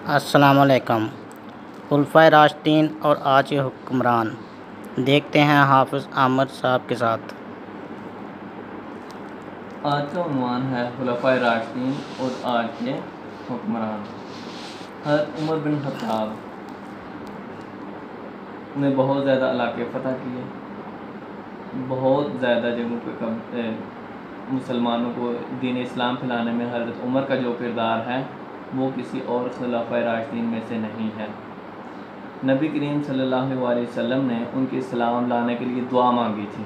السلام علیکم۔ خلفائے راشدین اور آج کے حکمران، دیکھتے ہیں حافظ احمد صاحب کے ساتھ۔ آج کا عنوان ہے خلفائے راشدین اور آج کے حکمران۔ حضرت عمر بن خطاب نے بہت زیادہ علاقے فتح کیے، بہت زیادہ جگہوں پہ مسلمانوں کو دین اسلام پھیلانے میں حضرت عمر کا جو کردار ہے وہ کسی اور خلفائے راشدین میں سے نہیں ہے۔ نبی کریم صلی اللہ علیہ وسلم نے ان کے اسلام لانے کے لیے دعا مانگی تھی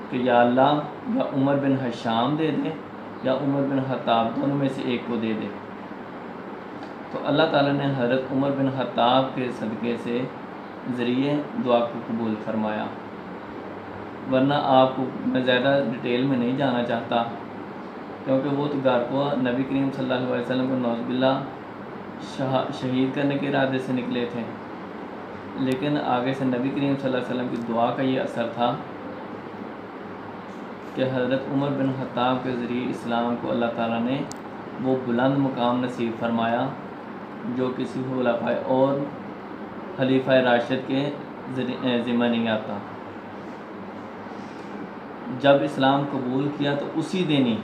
کہ یا اللہ یا عمر بن ہشام دے دے یا عمر بن خطاب، دونوں میں سے ایک کو دے دے۔ تو اللہ تعالیٰ نے حضرت عمر بن خطاب کے صدقے سے ذریعے دعا کو قبول فرمایا، ورنہ آپ کو میں زیادہ ڈیٹیل میں نہیں جانا چاہتا، کیونکہ وہ تو گھر کو نبی کریم صلی اللہ علیہ وسلم کو نعوذ باللہ شہید کرنے کے ارادے سے نکلے تھے، لیکن آگے سے نبی کریم صلی اللہ علیہ وسلم کی دعا کا یہ اثر تھا کہ حضرت عمر بن خطاب کے ذریعے اسلام کو اللہ تعالیٰ نے وہ بلند مقام نصیب فرمایا جو کسی خلفائے اور خلیفہ راشد کے ذمہ نہیں آتا۔ جب اسلام قبول کیا تو اسی دن ہی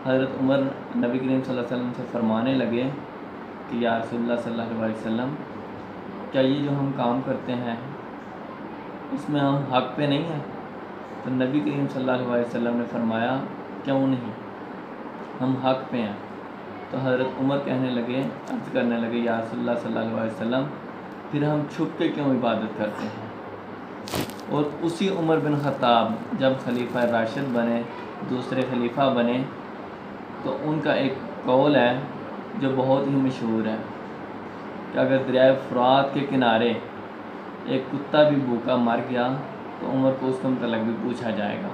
حضرت عمر نبی کریم صلی اللہ علیہ وسلم سے فرمانے لگے کہ یا رسول اللہ صلی اللہ علیہ وسلم، کیا یہ جو ہم کام کرتے ہیں اس میں ہم حق پہ نہیں ہیں؟ تو نبی کریم صلی اللہ علیہ وسلم نے فرمایا کیوں نہیں، ہم حق پہ ہیں۔ تو حضرت عمر کہنے لگے، عرض کرنے لگے یا رسول اللہ صلی اللہ علیہ وسلم، پھر ہم چھپ کے کیوں عبادت کرتے ہیں؟ اور اسی عمر بن خطاب جب خلیفہ راشد بنے، دوسرے خلیفہ بنے، تو ان کا ایک قول ہے جو بہت ہی مشہور ہے کہ اگر دریائے فرات کے کنارے ایک کتا بھی بھوکا مر گیا تو عمر کو اس کے متعلق بھی پوچھا جائے گا۔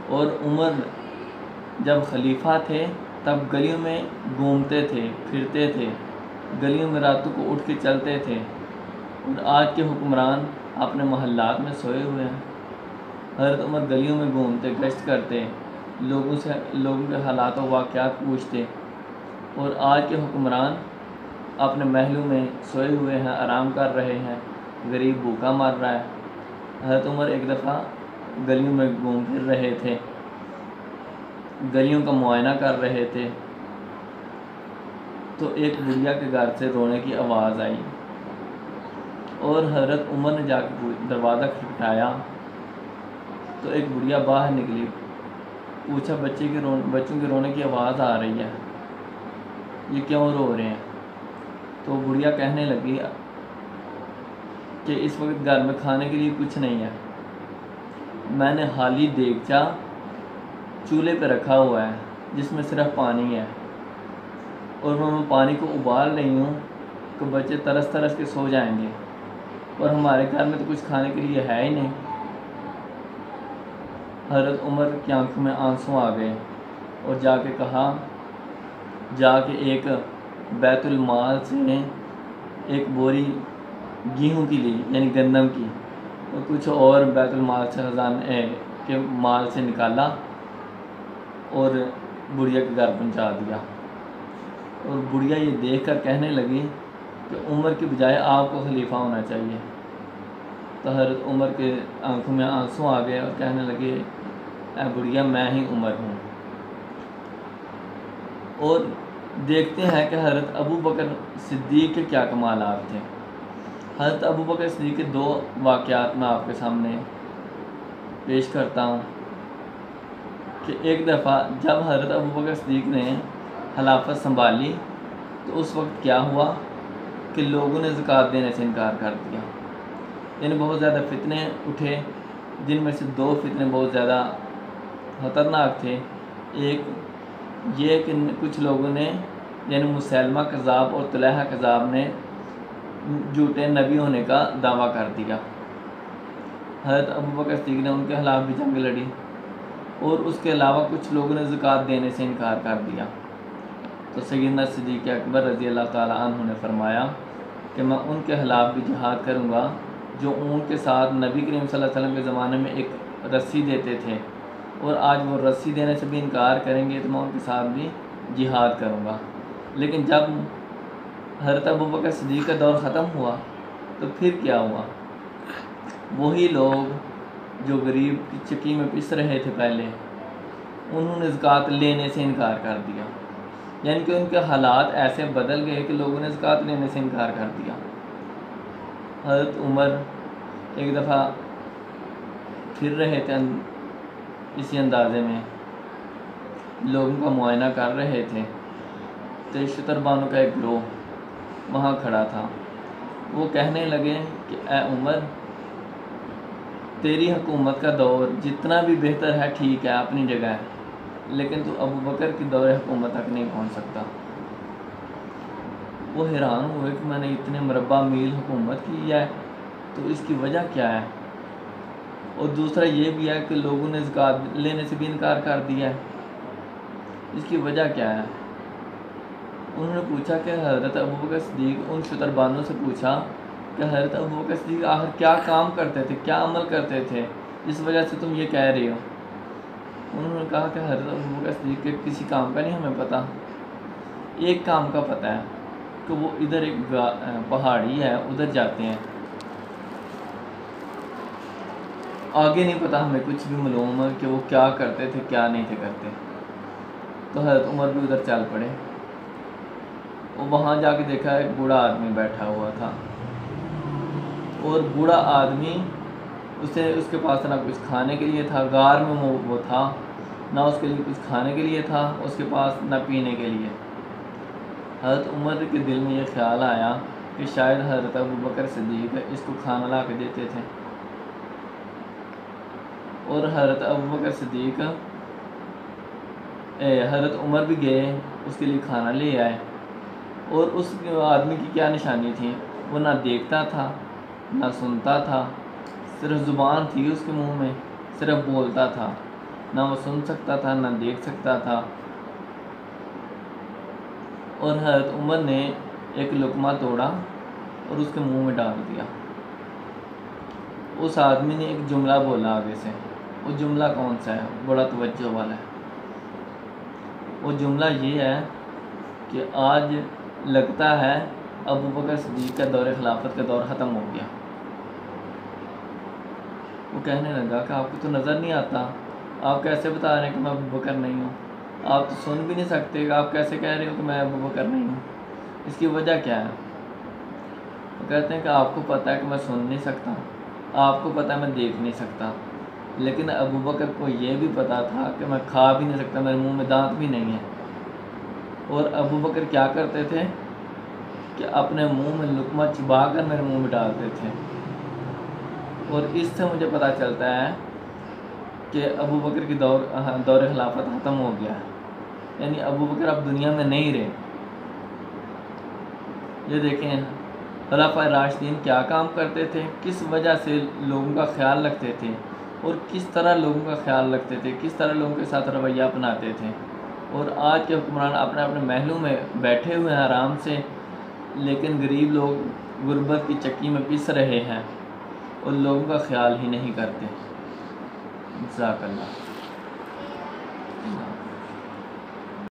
اور عمر جب خلیفہ تھے تب گلیوں میں گھومتے تھے، پھرتے تھے، گلیوں میں راتوں کو اٹھ کے چلتے تھے، اور آج کے حکمران اپنے محلات میں سوئے ہوئے ہیں۔ حضرت عمر گلیوں میں گھومتے، گشت کرتے، لوگوں کے حالات و واقعات پوچھتے، اور آج کے حکمران اپنے محلوں میں سوئے ہوئے ہیں، آرام کر رہے ہیں، غریب بھوکا مر رہا ہے۔ حضرت عمر ایک دفعہ گلیوں میں گھوم پھر رہے تھے، گلیوں کا معائنہ کر رہے تھے، تو ایک بڑھیا کے گھر سے رونے کی آواز آئی، اور حضرت عمر نے جا کے دروازہ کھٹکھٹایا تو ایک بڑھیا باہر نکلی، پوچھا بچوں کے رونے کی آواز آ رہی ہے، یہ کیوں رو رہے ہیں؟ تو بڑھیا کہنے لگی کہ اس وقت گھر میں کھانے کے لیے کچھ نہیں ہے، میں نے خالی دیگچا چولہے پہ رکھا ہوا ہے جس میں صرف پانی ہے، اور میں پانی کو ابال رہی ہوں کہ بچے ترس ترس کے سو جائیں گے، اور ہمارے گھر میں تو کچھ کھانے کے لیے ہے ہی نہیں۔ حضرت عمر کی آنکھوں میں آنسو آ گئے، اور جا کے کہا، جا کے ایک بیت المال سے ایک بوری گیہوں کی لی، یعنی گندم کی، اور کچھ اور بیت المال سے خزانے کے مال سے نکالا اور بڑھیا کے گھر پہنچا دیا۔ اور بڑھیا یہ دیکھ کر کہنے لگی کہ عمر کی بجائے آپ کو خلیفہ ہونا چاہیے۔ تو حضرت عمر کے آنکھوں میں آنسو آ گئے اور کہنے لگے، اے بڑھیا میں ہی عمر ہوں۔ اور دیکھتے ہیں کہ حضرت ابو بکر صدیق کے کیا کمالات تھے۔ حضرت ابو بکر صدیق کے دو واقعات میں آپ کے سامنے پیش کرتا ہوں کہ ایک دفعہ جب حضرت ابو بکر صدیق نے خلافت سنبھالی تو اس وقت کیا ہوا کہ لوگوں نے زکوٰۃ دینے سے انکار کر دیا، یعنی بہت زیادہ فتنے اٹھے، جن میں سے دو فتنے بہت زیادہ خطرناک تھے۔ ایک یہ کہ کچھ لوگوں نے، یعنی مسیلمہ کذاب اور طلحہ کذاب نے جھوٹے نبی ہونے کا دعویٰ کر دیا۔ حضرت ابو بکر صدیق نے ان کے خلاف بھی جنگ لڑی، اور اس کے علاوہ کچھ لوگوں نے زکوٰۃ دینے سے انکار کر دیا۔ تو سیدنا صدیق اکبر رضی اللہ تعالیٰ عنہ نے فرمایا کہ میں ان کے خلاف بھی جہاد کروں گا جو اونٹ کے ساتھ نبی کریم صلی اللہ علیہ وسلم کے زمانے میں ایک رسی دیتے تھے، اور آج وہ رسی دینے سے بھی انکار کریں گے تو میں ان کے ساتھ بھی جہاد کروں گا۔ لیکن جب حضرت ابوبکر صدیق کا دور ختم ہوا تو پھر کیا ہوا؟ وہی لوگ جو غریب کی چکی میں پس رہے تھے پہلے، انہوں نے زکوٰۃ لینے سے انکار کر دیا، یعنی کہ ان کے حالات ایسے بدل گئے کہ لوگوں نے زکوٰۃ لینے سے انکار کر دیا۔ حضرت عمر ایک دفعہ پھر رہے تھے اسی اندازے میں، لوگوں کا معائنہ کر رہے تھے، تو شتر بانوں کا ایک گروہ وہاں کھڑا تھا۔ وہ کہنے لگے کہ اے عمر، تیری حکومت کا دور جتنا بھی بہتر ہے ٹھیک ہے، اپنی جگہ ہے، لیکن تو ابوبکر کی دور حکومت تک نہیں پہنچ سکتا۔ وہ حیران ہوئے کہ میں نے اتنے مربع میل حکومت کی ہے، تو اس کی وجہ کیا ہے؟ اور دوسرا یہ بھی ہے کہ لوگوں نے زکوٰۃ لینے سے بھی انکار کر دیا ہے، اس کی وجہ کیا ہے؟ انہوں نے پوچھا کہ حضرت ابوبکر صدیق، ان شتربانوں سے پوچھا کہ حضرت ابوبکر صدیق آخر کیا کام کرتے تھے، کیا عمل کرتے تھے جس وجہ سے تم یہ کہہ رہے ہو؟ انہوں نے کہا کہ حضرت ابوبکر صدیق کے کسی کام کا نہیں ہمیں پتہ، ایک کام کا پتہ ہے کہ وہ ادھر ایک پہاڑی ہے، ادھر جاتے ہیں، آگے نہیں پتہ ہمیں کچھ بھی معلوم ہے کہ وہ کیا کرتے تھے کیا نہیں تھے کرتے۔ تو حضرت عمر بھی ادھر چل پڑے، اور وہاں جا کے دیکھا ایک بوڑھا آدمی بیٹھا ہوا تھا، اور بوڑھا آدمی اس کے پاس نہ کچھ کھانے کے لیے تھا، غار میں وہ تھا، نہ اس کے لیے کچھ کھانے کے لیے تھا، اس کے پاس نہ پینے کے لیے۔ حضرت عمر کے دل میں یہ خیال آیا کہ شاید حضرت ابوبکر صدیق اس کو کھانا لا کے دیتے تھے، اور حضرت ابوبکر صدیق حضرت عمر بھی گئے اس کے لیے کھانا لے آئے۔ اور اس آدمی کی کیا نشانی تھی؟ وہ نہ دیکھتا تھا نہ سنتا تھا، صرف زبان تھی اس کے منہ میں، صرف بولتا تھا، نہ وہ سن سکتا تھا نہ دیکھ سکتا تھا۔ اور حضرت عمر نے ایک لقمہ توڑا اور اس کے منہ میں ڈال دیا۔ اس آدمی نے ایک جملہ بولا آگے سے، وہ جملہ کون سا ہے؟ بڑا توجہ والا ہے۔ وہ جملہ یہ ہے کہ آج لگتا ہے ابوبکر صدیق کا دور خلافت کا دور ختم ہو گیا۔ وہ کہنے لگا کہ آپ کو تو نظر نہیں آتا، آپ کیسے بتا رہے ہیں کہ میں ابوبکر نہیں ہوں؟ آپ تو سن بھی نہیں سکتے کہ آپ کیسے کہہ رہے ہو کہ میں ابوبکر نہیں ہوں؟ اس کی وجہ کیا ہے؟ وہ کہتے ہیں کہ آپ کو پتہ ہے کہ میں سن نہیں سکتا، آپ کو پتہ ہے میں دیکھ نہیں سکتا، لیکن ابوبکر کو یہ بھی پتہ تھا کہ میں کھا بھی نہیں سکتا، میرے منہ میں دانت بھی نہیں ہے۔ اور ابوبکر کیا کرتے تھے کہ اپنے منہ میں لقمہ چبا کر میرے منہ میں ڈالتے تھے۔ اور اس سے مجھے پتہ چلتا ہے کہ ابوبکر کی دور خلافت ختم ہو گیا ہے، یعنی ابوبکر اب دنیا میں نہیں رہے۔ یہ دیکھیں خلفائے راشدین کیا کام کرتے تھے، کس وجہ سے لوگوں کا خیال رکھتے تھے، اور کس طرح لوگوں کا خیال رکھتے تھے، کس طرح لوگوں کے ساتھ رویہ اپناتے تھے۔ اور آج کے حکمران اپنے اپنے محلوں میں بیٹھے ہوئے ہیں آرام سے، لیکن غریب لوگ غربت کی چکی میں پس رہے ہیں اور لوگوں کا خیال ہی نہیں کرتے۔ جزاک اللہ۔